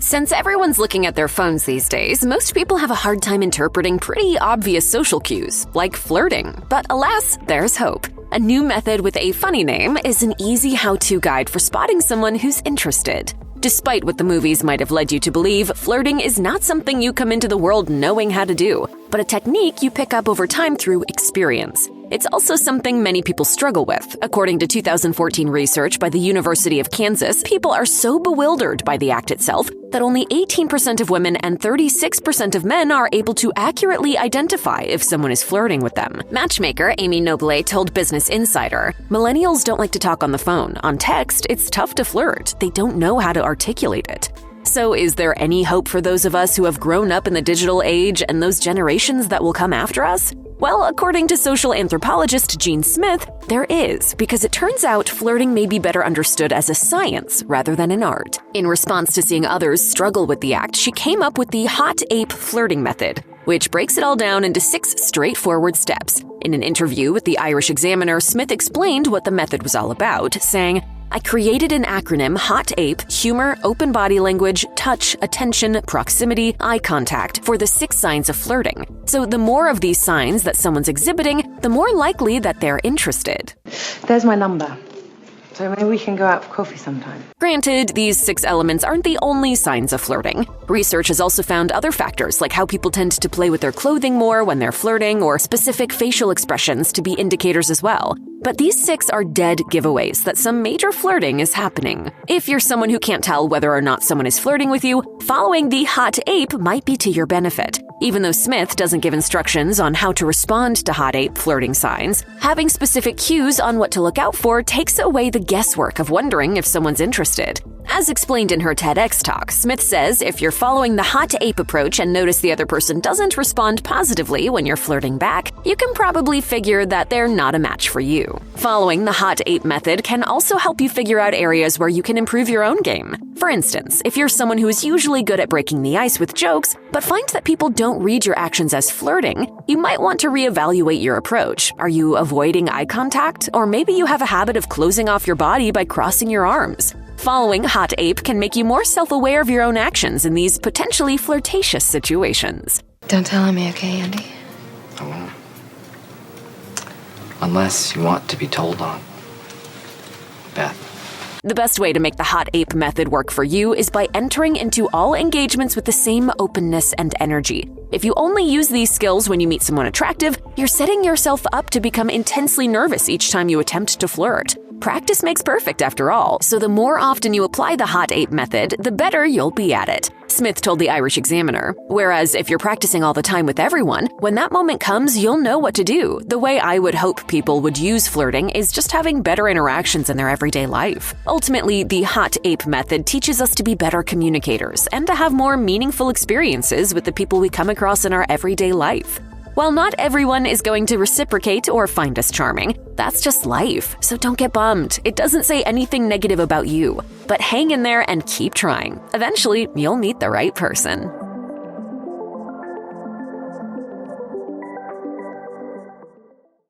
Since everyone's looking at their phones these days, most people have a hard time interpreting pretty obvious social cues, like flirting. But alas, there's hope. A new method with a funny name is an easy how-to guide for spotting someone who's interested. Despite what the movies might have led you to believe, flirting is not something you come into the world knowing how to do, but a technique you pick up over time through experience. It's also something many people struggle with. According to 2014 research by the University of Kansas, people are so bewildered by the act itself that only 18% of women and 36% of men are able to accurately identify if someone is flirting with them. Matchmaker Amy Noble told Business Insider, "Millennials don't like to talk on the phone. On text, it's tough to flirt. They don't know how to articulate it." So is there any hope for those of us who have grown up in the digital age and those generations that will come after us? Well, according to social anthropologist Gene Smith, there is, because it turns out flirting may be better understood as a science rather than an art. In response to seeing others struggle with the act, she came up with the hot APE flirting method, which breaks it all down into 6 straightforward steps. In an interview with the Irish Examiner, Smith explained what the method was all about, saying, "I created an acronym HOT APE, humor, open body language, touch, attention, proximity, eye contact, for the 6 signs of flirting. So the more of these signs that someone's exhibiting, the more likely that they're interested." There's my number. So maybe we can go out for coffee sometime. Granted, these 6 elements aren't the only signs of flirting. Research has also found other factors, like how people tend to play with their clothing more when they're flirting, or specific facial expressions to be indicators as well. But these 6 are dead giveaways that some major flirting is happening. If you're someone who can't tell whether or not someone is flirting with you, following the hot APE might be to your benefit. Even though Smith doesn't give instructions on how to respond to hot APE flirting signs, having specific cues on what to look out for takes away the guesswork of wondering if someone's interested. As explained in her TEDx talk, Smith says if you're following the hot APE approach and notice the other person doesn't respond positively when you're flirting back, you can probably figure that they're not a match for you. Following the hot APE method can also help you figure out areas where you can improve your own game. For instance, if you're someone who is usually good at breaking the ice with jokes, but finds that people don't read your actions as flirting, you might want to reevaluate your approach. Are you avoiding eye contact? Or maybe you have a habit of closing off your body by crossing your arms. Following hot APE can make you more self-aware of your own actions in these potentially flirtatious situations. Don't tell on me, okay, Andy? I won't. Unless you want to be told on. Beth. The best way to make the hot APE method work for you is by entering into all engagements with the same openness and energy. If you only use these skills when you meet someone attractive, you're setting yourself up to become intensely nervous each time you attempt to flirt. Practice makes perfect after all, so the more often you apply the hot APE method, the better you'll be at it, Smith told the Irish Examiner. Whereas if you're practicing all the time with everyone, when that moment comes, you'll know what to do. The way I would hope people would use flirting is just having better interactions in their everyday life. Ultimately, the hot APE method teaches us to be better communicators and to have more meaningful experiences with the people we come across in our everyday life. While not everyone is going to reciprocate or find us charming, that's just life, so don't get bummed. It doesn't say anything negative about you. But hang in there and keep trying. Eventually, you'll meet the right person.